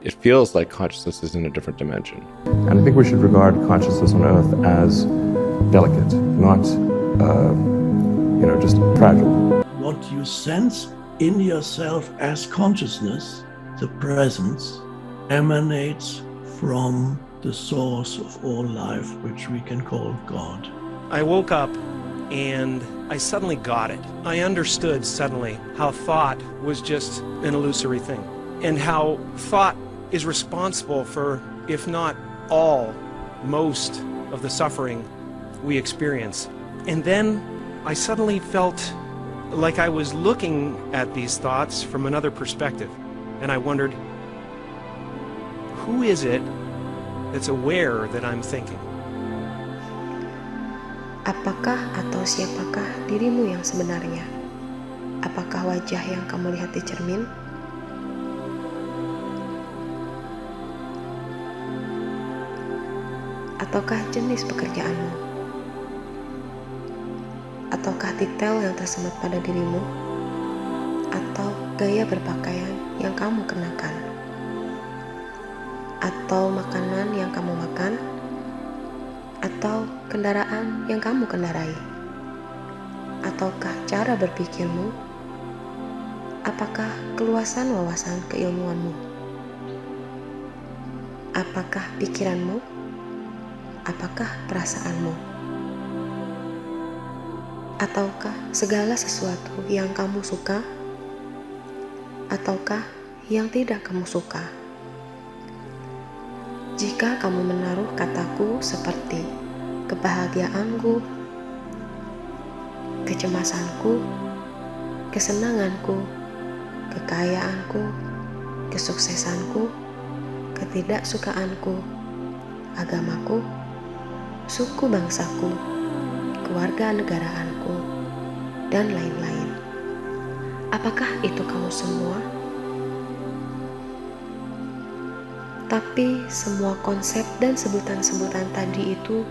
it feels like consciousness is in a different dimension. And I think we should regard consciousness on Earth as delicate, not, just fragile. What you sense in yourself as consciousness, the presence, emanates from the source of all life, which we can call God. I woke up and I suddenly got it. I understood suddenly how thought was just an illusory thing, and how thought is responsible for, if not all, most of the suffering we experience. And then I suddenly felt like I was looking at these thoughts from another perspective, and I wondered, who is it that's aware that I'm thinking? Apakah atau siapakah dirimu yang sebenarnya? Apakah wajah yang kamu lihat di cermin? Ataukah jenis pekerjaanmu? Ataukah detail yang tersemat pada dirimu? Atau gaya berpakaian yang kamu kenakan? Atau makanan yang kamu makan? Atau kendaraan yang kamu kendarai? Ataukah cara berpikirmu? Apakah keluasan wawasan keilmuanmu? Apakah pikiranmu? Apakah perasaanmu? Ataukah segala sesuatu yang kamu suka? Ataukah yang tidak kamu suka? Jika kamu menaruh kataku seperti kebahagiaanku, kecemasanku, kesenanganku, kekayaanku, kesuksesanku, ketidaksukaanku, agamaku, suku bangsaku, keluarga negaraanku, dan lain-lain. Apakah itu kamu semua? Tapi semua konsep dan sebutan-sebutan tadi itu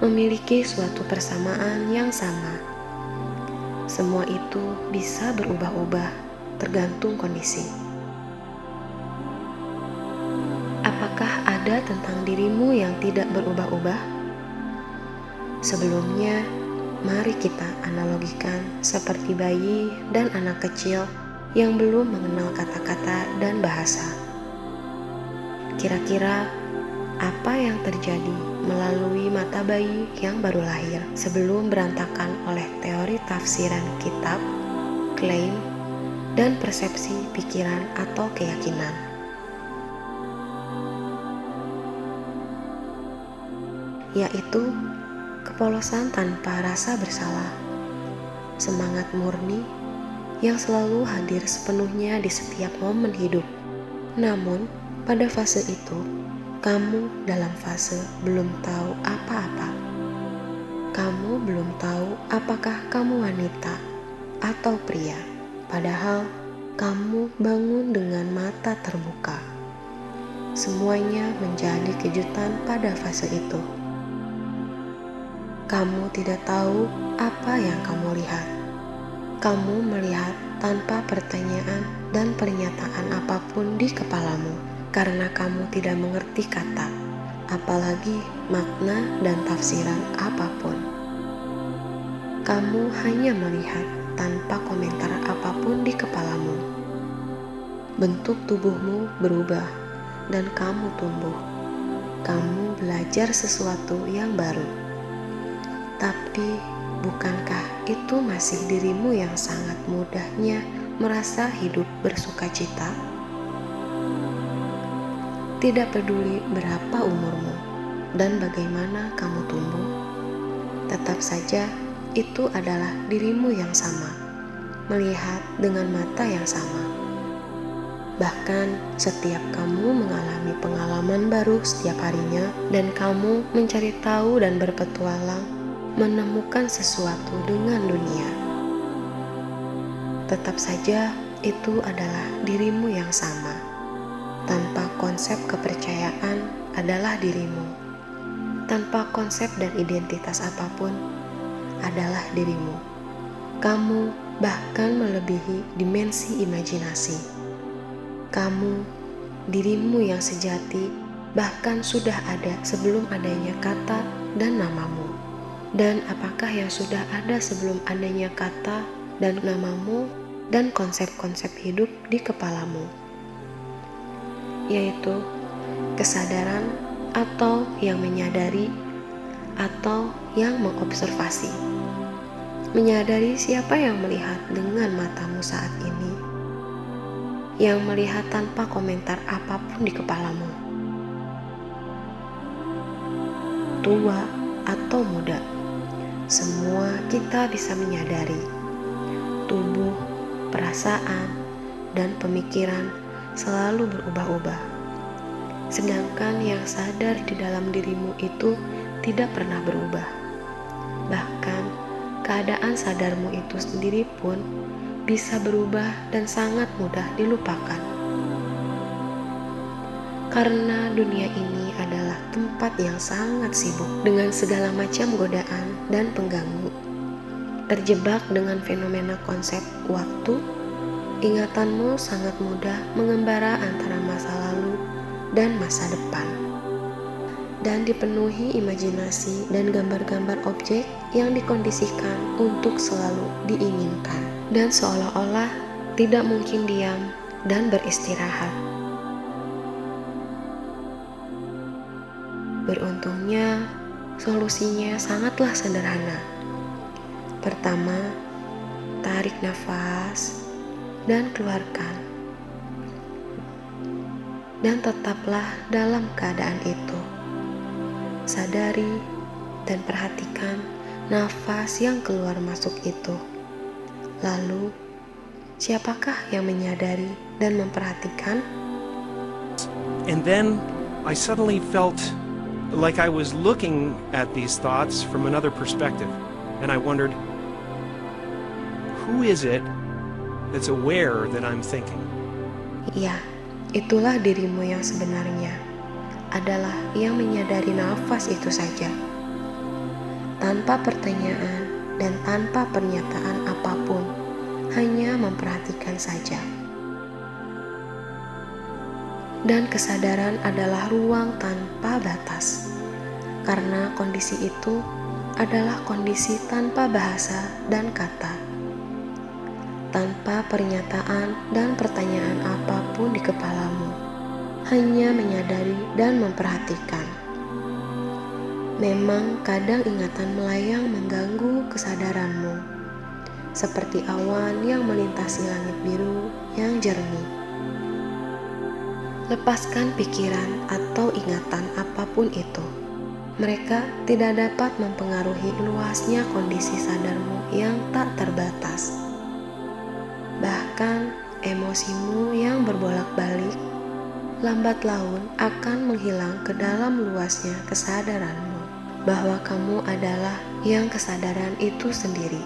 memiliki suatu persamaan yang sama. Semua itu bisa berubah-ubah tergantung kondisi. Apakah ada tentang dirimu yang tidak berubah-ubah? Sebelumnya, mari kita analogikan seperti bayi dan anak kecil yang belum mengenal kata-kata dan bahasa. Kira-kira apa yang terjadi melalui mata bayi yang baru lahir sebelum berantakan oleh teori tafsiran kitab, klaim, dan persepsi pikiran atau keyakinan? Yaitu kepolosan tanpa rasa bersalah, semangat murni yang selalu hadir sepenuhnya di setiap momen hidup. Namun, pada fase itu, kamu dalam fase belum tahu apa-apa. Kamu belum tahu apakah kamu wanita atau pria, padahal kamu bangun dengan mata terbuka. Semuanya menjadi kejutan pada fase itu. Kamu tidak tahu apa yang kamu lihat. Kamu melihat tanpa pertanyaan dan pernyataan apapun di kepalamu, karena kamu tidak mengerti kata, apalagi makna dan tafsiran apapun. Kamu hanya melihat tanpa komentar apapun di kepalamu. Bentuk tubuhmu berubah dan kamu tumbuh. Kamu belajar sesuatu yang baru. Tapi, bukankah itu masih dirimu yang sangat mudahnya merasa hidup bersukacita? Tidak peduli berapa umurmu dan bagaimana kamu tumbuh, tetap saja itu adalah dirimu yang sama, melihat dengan mata yang sama. Bahkan setiap kamu mengalami pengalaman baru setiap harinya dan kamu mencari tahu dan berpetualang, menemukan sesuatu dengan dunia. Tetap saja itu adalah dirimu yang sama. Tanpa konsep kepercayaan adalah dirimu. Tanpa konsep dan identitas apapun adalah dirimu. Kamu bahkan melebihi dimensi imajinasi. Kamu dirimu yang sejati bahkan sudah ada sebelum adanya kata dan namamu. Dan apakah yang sudah ada sebelum adanya kata dan namamu dan konsep-konsep hidup di kepalamu? Yaitu kesadaran atau yang menyadari atau yang mengobservasi. Menyadari siapa yang melihat dengan matamu saat ini, yang melihat tanpa komentar apapun di kepalamu. Tua atau muda, semua kita bisa menyadari. Tubuh, perasaan, dan pemikiran selalu berubah-ubah. Sedangkan yang sadar di dalam dirimu itu tidak pernah berubah. Bahkan keadaan sadarmu itu sendiri pun bisa berubah dan sangat mudah dilupakan. Karena dunia ini adalah tempat yang sangat sibuk dengan segala macam godaan dan pengganggu. Terjebak dengan fenomena konsep waktu, ingatanmu sangat mudah mengembara antara masa lalu dan masa depan, dan dipenuhi imajinasi dan gambar-gambar objek yang dikondisikan untuk selalu diinginkan, dan seolah-olah tidak mungkin diam dan beristirahat. Beruntungnya, solusinya sangatlah sederhana. Pertama, tarik nafas dan keluarkan. Dan tetaplah dalam keadaan itu. Sadari dan perhatikan nafas yang keluar masuk itu. Lalu, siapakah yang menyadari dan memperhatikan? And then I suddenly felt like I was looking at these thoughts from another perspective. And I wondered, who is it that's aware that I'm thinking? Ya, itulah dirimu yang sebenarnya, adalah yang menyadari nafas itu saja. Tanpa pertanyaan dan tanpa pernyataan apapun, hanya memperhatikan saja. Dan kesadaran adalah ruang tanpa batas, karena kondisi itu adalah kondisi tanpa bahasa dan kata, tanpa pernyataan dan pertanyaan apapun di kepalamu, hanya menyadari dan memperhatikan. Memang kadang ingatan melayang mengganggu kesadaranmu, seperti awan yang melintasi langit biru yang jernih. Lepaskan pikiran atau ingatan apapun itu. Mereka tidak dapat mempengaruhi luasnya kondisi sadarmu yang tak terbatas. Bahkan emosimu yang berbolak-balik lambat laun akan menghilang ke dalam luasnya kesadaranmu bahwa kamu adalah yang kesadaran itu sendiri.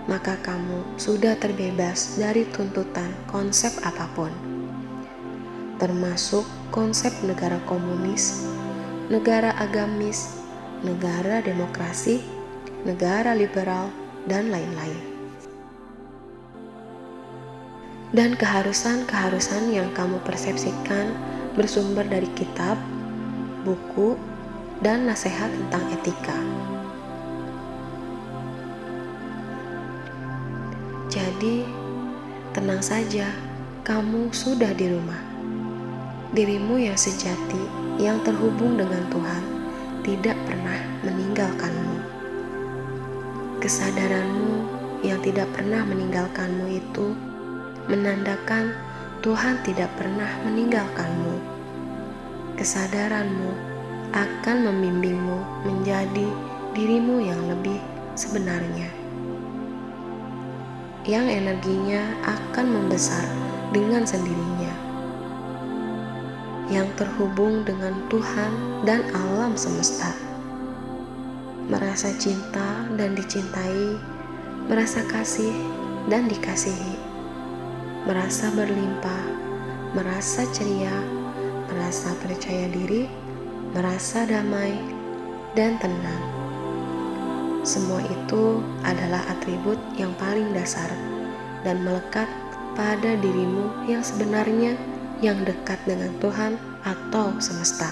Maka kamu sudah terbebas dari tuntutan konsep apapun, termasuk konsep negara komunis, negara agamis, negara demokrasi, negara liberal, dan lain-lain. Dan keharusan-keharusan yang kamu persepsikan bersumber dari kitab, buku, dan nasihat tentang etika. Jadi, tenang saja, kamu sudah di rumah. Dirimu yang sejati, yang terhubung dengan Tuhan, tidak pernah meninggalkanmu. Kesadaranmu yang tidak pernah meninggalkanmu itu menandakan Tuhan tidak pernah meninggalkanmu. Kesadaranmu akan membimbingmu menjadi dirimu yang lebih sebenarnya, yang energinya akan membesar dengan sendirinya, yang terhubung dengan Tuhan dan alam semesta, merasa cinta dan dicintai, merasa kasih dan dikasihi, merasa berlimpah, merasa ceria, merasa percaya diri, merasa damai dan tenang. Semua itu adalah atribut yang paling dasar dan melekat pada dirimu yang sebenarnya yang dekat dengan Tuhan atau semesta.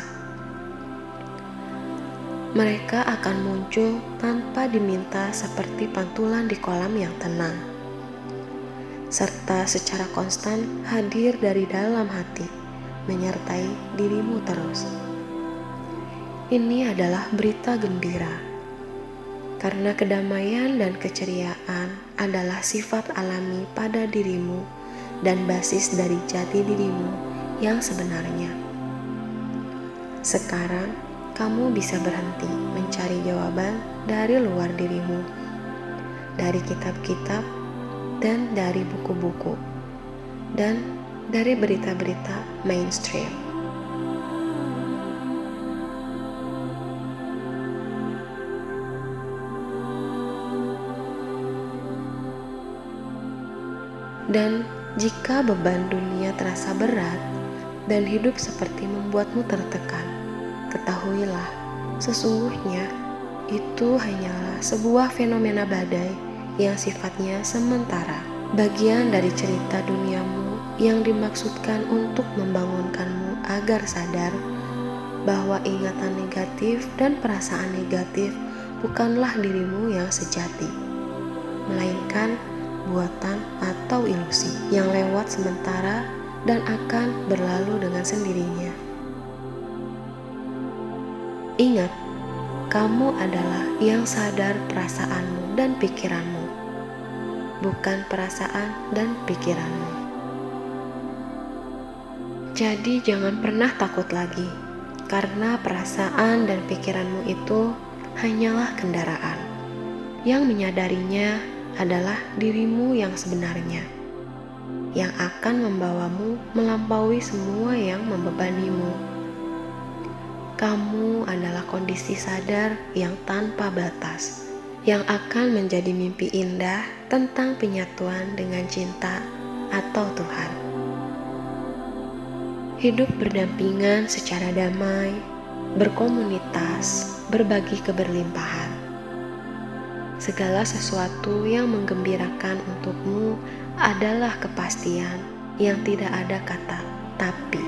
Mereka akan muncul tanpa diminta seperti pantulan di kolam yang tenang, serta secara konstan hadir dari dalam hati, menyertai dirimu terus. Ini adalah berita gembira, karena kedamaian dan keceriaan adalah sifat alami pada dirimu dan basis dari jati dirimu yang sebenarnya. Sekarang, kamu bisa berhenti mencari jawaban dari luar dirimu, dari kitab-kitab, dan dari buku-buku, dan dari berita-berita mainstream. Dan jika beban dunia terasa berat dan hidup seperti membuatmu tertekan, ketahuilah, sesungguhnya itu hanyalah sebuah fenomena badai yang sifatnya sementara, bagian dari cerita duniamu yang dimaksudkan untuk membangunkanmu agar sadar bahwa ingatan negatif dan perasaan negatif bukanlah dirimu yang sejati, melainkan buatan atau ilusi yang lewat sementara dan akan berlalu dengan sendirinya. Ingat, kamu adalah yang sadar perasaanmu dan pikiranmu, bukan perasaan dan pikiranmu. Jadi jangan pernah takut lagi, karena perasaan dan pikiranmu itu hanyalah kendaraan. Yang menyadarinya adalah dirimu yang sebenarnya, yang akan membawamu melampaui semua yang membebanimu. Kamu adalah kondisi sadar yang tanpa batas, yang akan menjadi mimpi indah tentang penyatuan dengan cinta atau Tuhan. Hidup berdampingan secara damai, berkomunitas, berbagi keberlimpahan. Segala sesuatu yang menggembirakan untukmu adalah kepastian yang tidak ada kata tapi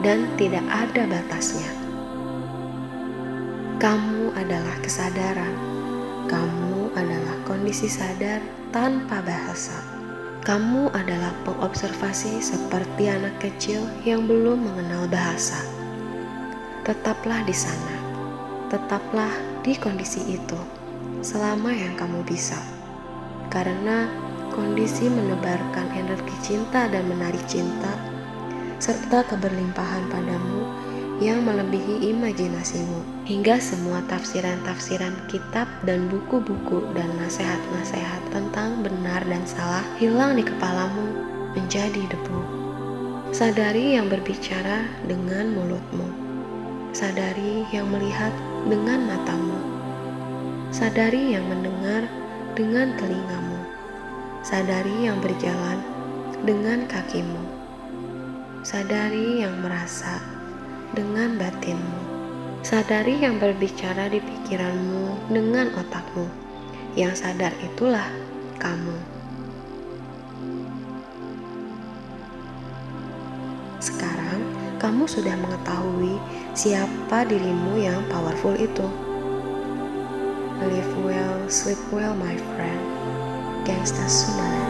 dan tidak ada batasnya. Kamu adalah kesadaran. Kamu adalah kondisi sadar tanpa bahasa. Kamu adalah pengobservasi seperti anak kecil yang belum mengenal bahasa. Tetaplah di sana. Tetaplah di kondisi itu selama yang kamu bisa. Karena kondisi menebarkan energi cinta dan menarik cinta serta keberlimpahan padamu yang melebihi imajinasimu, hingga semua tafsiran-tafsiran kitab dan buku-buku dan nasihat-nasihat tentang benar dan salah hilang di kepalamu menjadi debu. Sadari yang berbicara dengan mulutmu. Sadari yang melihat dengan matamu. Sadari yang mendengar dengan telingamu. Sadari yang berjalan dengan kakimu. Sadari yang merasa dengan batinmu. Sadari yang berbicara di pikiranmu dengan otakmu. Yang sadar itulah kamu. Sekarang kamu sudah mengetahui siapa dirimu yang powerful itu. Live well, sleep well, my friend. Gangsta Sumala.